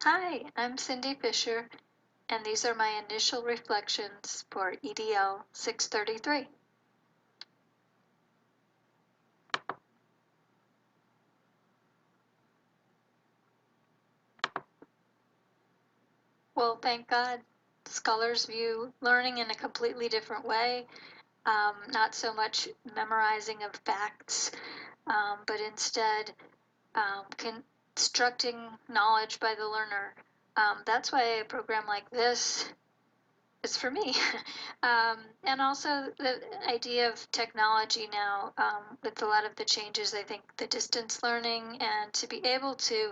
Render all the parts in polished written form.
Hi, I'm Cindy Fisher, and these are my initial reflections for EDL 633. Well, thank God, scholars view learning in a completely different way, not so much memorizing of facts, but instead constructing knowledge by the learner. That's why a program like this is for me. And also the idea of technology now, with a lot of the changes, I think the distance learning and to be able to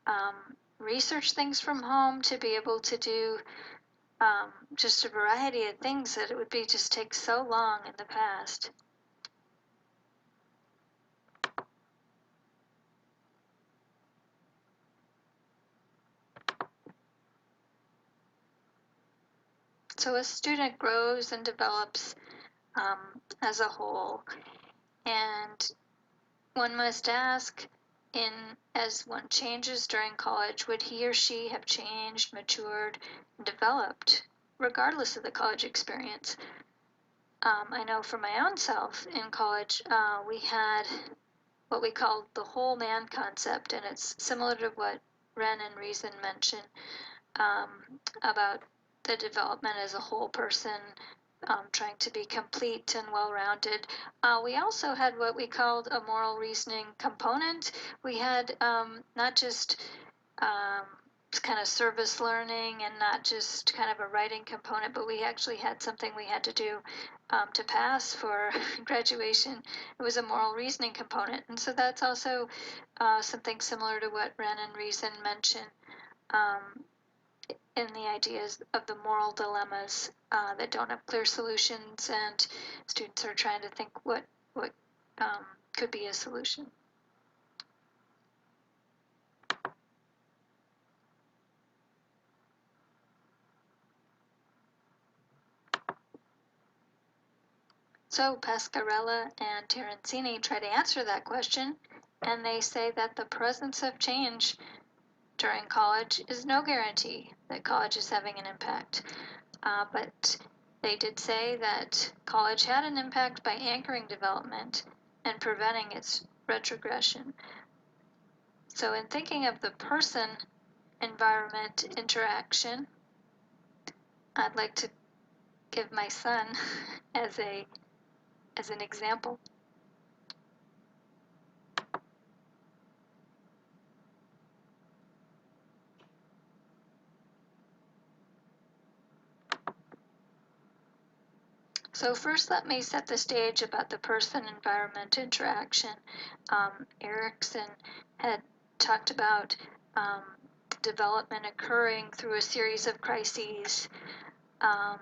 um, research things from home, to be able to do just a variety of things that it would be just take so long in the past. So a student grows and develops as a whole, and one must ask, as one changes during college, would he or she have changed, matured, and developed, regardless of the college experience? I know for my own self in college, we had what we called the whole man concept, and it's similar to what Ren and Reason mentioned about the development as a whole person, trying to be complete and well-rounded. We also had what we called a moral reasoning component. We had not just um, kind of service learning and not just kind of a writing component, but we actually had something we had to do to pass for graduation. It was a moral reasoning component, and so that's also something similar to what Ren and Reason mentioned. In the ideas of the moral dilemmas that don't have clear solutions, and students are trying to think what could be a solution. So Pascarella and Terenzini try to answer that question, and they say that the presence of change during college is no guarantee that college is having an impact. But they did say that college had an impact by anchoring development and preventing its retrogression. So in thinking of the person-environment interaction, I'd like to give my son as an example. So first, let me set the stage about the person-environment interaction. Erickson had talked about um, development occurring through a series of crises, um,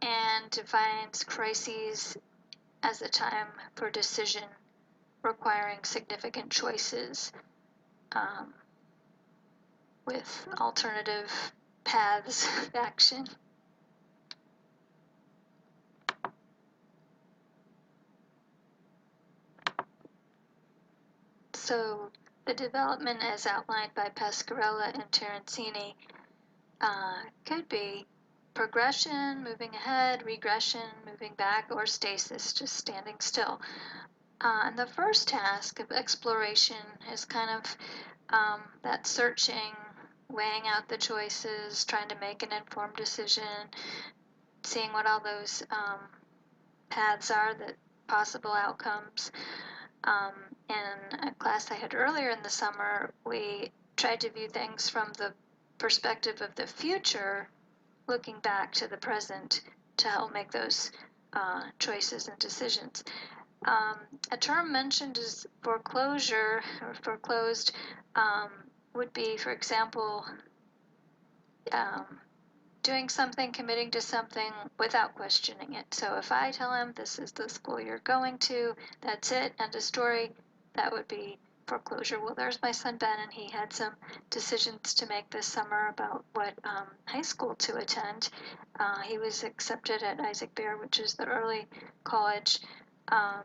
and defines crises as a time for decision requiring significant choices um, with alternative paths of action. So the development as outlined by Pascarella and Terenzini could be progression, moving ahead, regression, moving back, or stasis, just standing still. And the first task of exploration is kind of that searching, weighing out the choices, trying to make an informed decision, seeing what all those paths are, the possible outcomes. In a class I had earlier in the summer, we tried to view things from the perspective of the future, looking back to the present to help make those choices and decisions. A term mentioned is foreclosure or foreclosed would be, for example, um, doing something, committing to something without questioning it. So if I tell him this is the school you're going to, that's it, end of story, that would be foreclosure. Well, there's my son Ben, and he had some decisions to make this summer about what high school to attend. He was accepted at Isaac Bear, which is the early college. Um,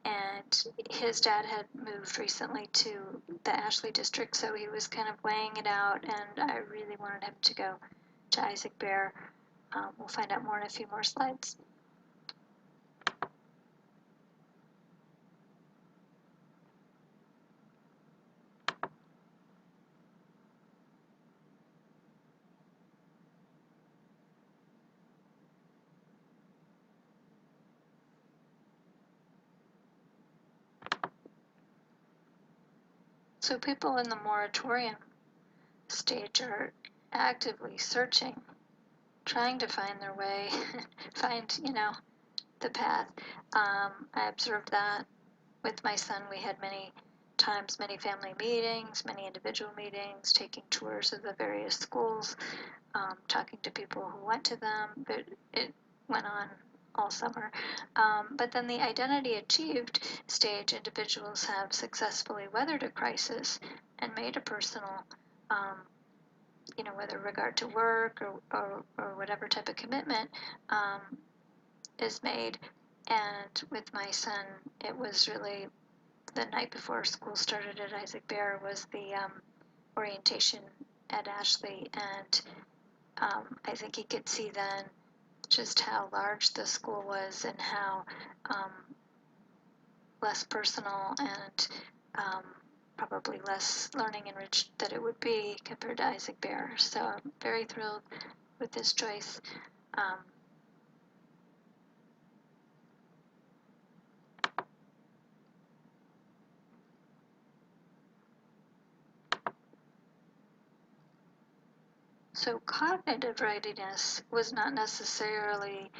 and his dad had moved recently to the Ashley district, so he was kind of weighing it out, and I really wanted him to go to Isaac Bear. We'll find out more in a few more slides. So people in the moratorium stage are actively searching, trying to find their way, find, the path. I observed that with my son. We had many times, many family meetings, many individual meetings, taking tours of the various schools, talking to people who went to them. But it went on all summer. But then the identity achieved stage, individuals have successfully weathered a crisis and made a personal, whether regard to work or whatever type of commitment is made. And with my son, it was really the night before school started at Isaac Bear was the orientation at Ashley, and I think he could see then just how large the school was and how less personal and probably less learning enriched that it would be compared to Isaac Bear. So I'm very thrilled with this choice. So cognitive readiness was not necessarily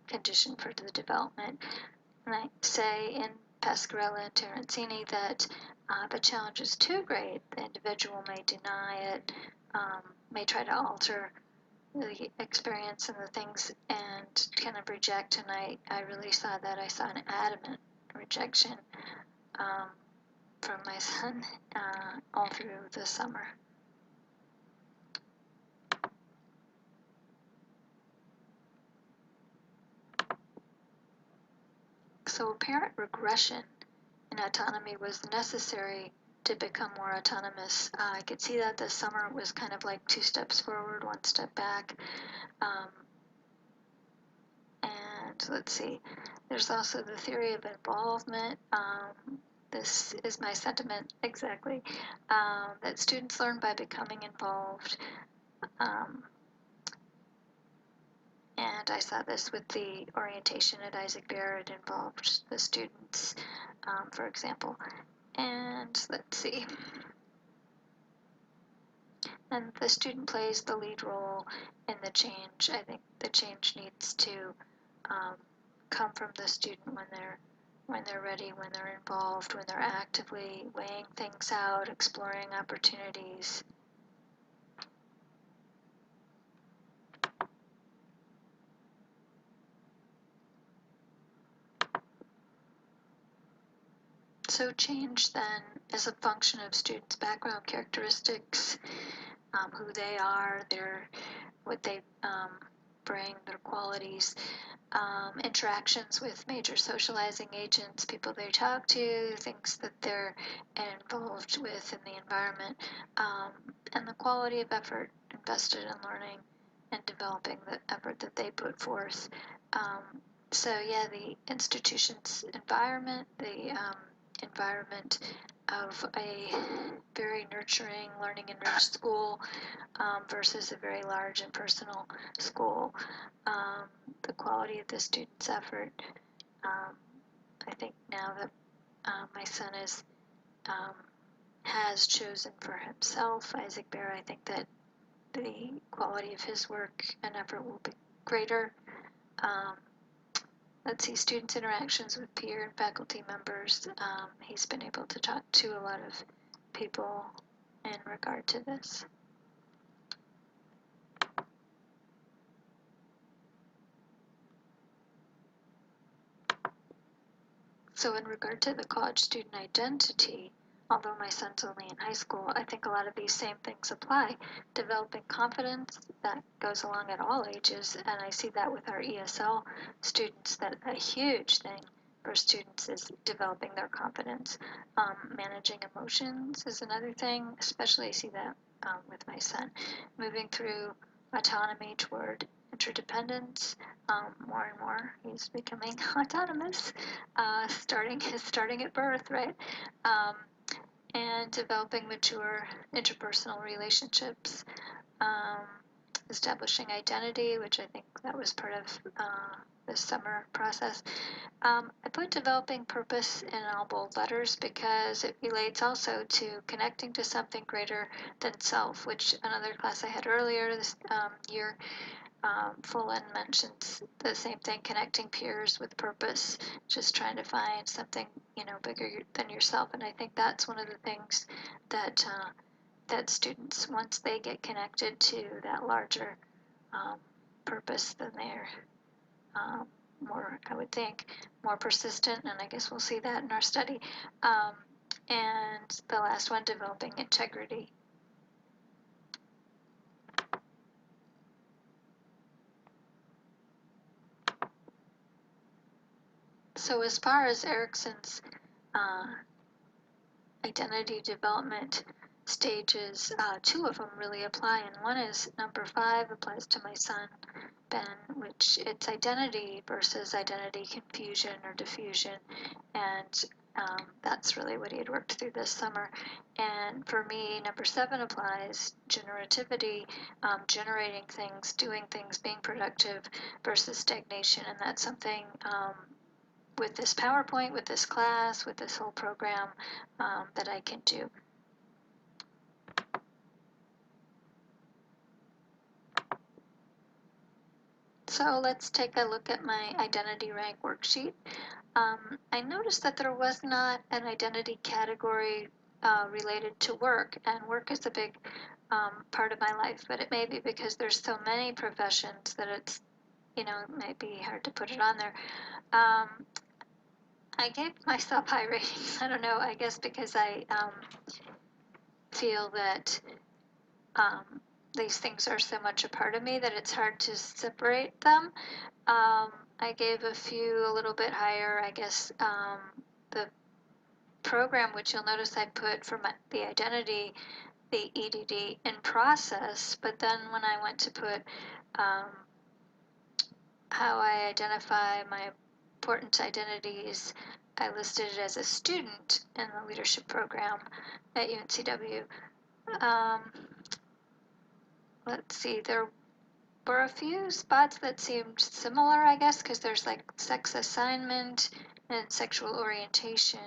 conditioned for the development. And I say in Pasquarella and Terrancini that if a challenge is too great, the individual may deny it, may try to alter the experience and the things and kind of reject. And I really saw that. I saw an adamant rejection from my son all through the summer. So apparent regression in autonomy was necessary to become more autonomous. I could see that this summer was kind of like 2 steps forward, 1 step back. And let's see, there's also the theory of involvement. This is my sentiment exactly, that students learn by becoming involved. And I saw this with the orientation at Isaac Bear. It involved the students, for example. And let's see. And the student plays the lead role in the change. I think the change needs to come from the student when they're ready, when they're involved, when they're actively weighing things out, exploring opportunities. So change then is a function of students' background characteristics, who they are, what they bring, their qualities, interactions with major socializing agents, people they talk to, things that they're involved with in the environment, and the quality of effort invested in learning and developing the effort that they put forth. So yeah, the institution's environment, the environment of a very nurturing, learning enriched school versus a very large and personal school. The quality of the student's effort. I think now that my son has chosen for himself Isaac Bear, I think that the quality of his work and effort will be greater. Let's see, students' interactions with peer and faculty members. He's been able to talk to a lot of people in regard to this. So in regard to the college student identity, although my son's only in high school, I think a lot of these same things apply. Developing confidence, that goes along at all ages, and I see that with our ESL students, that a huge thing for students is developing their confidence. Managing emotions is another thing, especially I see that with my son. Moving through autonomy toward interdependence, more and more he's becoming autonomous, starting at birth, right? Um, and developing mature interpersonal relationships, um, establishing identity, which I think that was part of the summer process. I put developing purpose in all bold letters because it relates also to connecting to something greater than self, which another class I had earlier this year, Fullen mentions the same thing, connecting peers with purpose, just trying to find something, bigger than yourself. And I think that's one of the things that that students, once they get connected to that larger um, purpose, then they're more, I would think, more persistent, and I guess we'll see that in our study. And the last one, developing integrity. So as far as Erickson's identity development stages, two of them really apply, and one is number 5 applies to my son Ben, which it's identity versus identity confusion or diffusion, and that's really what he had worked through this summer. And for me, number 7 applies generativity, generating things, doing things, being productive versus stagnation, and that's something with this PowerPoint, with this class, with this whole program that I can do. So let's take a look at my identity rank worksheet. I noticed that there was not an identity category related to work, and work is a big part of my life, but it may be because there's so many professions that it's, it might be hard to put it on there. I gave myself high ratings. I don't know, I guess because I feel that these things are so much a part of me that it's hard to separate them. I gave a few a little bit higher, I guess. The program, which you'll notice I put for the identity, the EDD in process, but then when I went to put how I identify my important identities, I listed it as a student in the leadership program at UNCW. Let's see, there were a few spots that seemed similar, I guess, because there's like sex assignment and sexual orientation.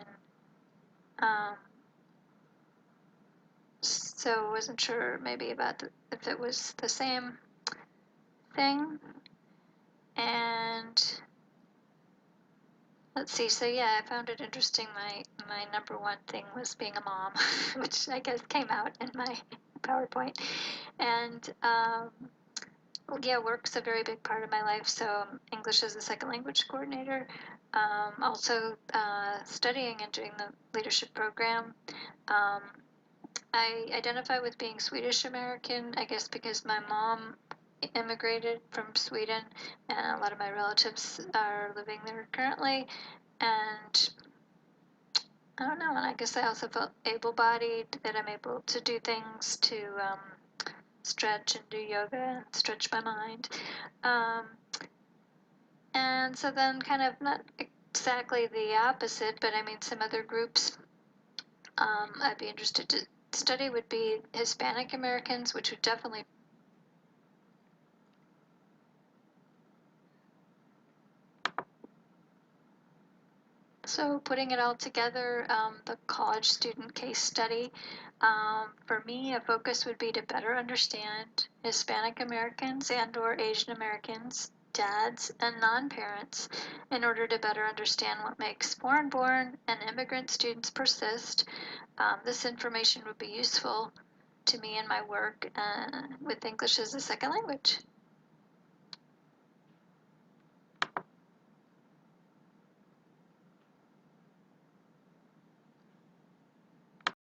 So I wasn't sure maybe about if it was the same thing. And let's see, so yeah, I found it interesting. My number 1 thing was being a mom, which I guess came out in my PowerPoint. And yeah, work's a very big part of my life. So English as a second language coordinator, also studying and doing the leadership program. I identify with being Swedish American, I guess because my mom immigrated from Sweden and a lot of my relatives are living there currently. And I don't know, and I guess I also felt able-bodied, that I'm able to do things to stretch and do yoga and stretch my mind. And so then kind of not exactly the opposite, but I mean some other groups I'd be interested to study would be Hispanic Americans, which would definitely so putting it all together, the college student case study, for me, a focus would be to better understand Hispanic Americans and or Asian Americans, dads and non-parents, in order to better understand what makes foreign-born and immigrant students persist. This information would be useful to me in my work with English as a second language.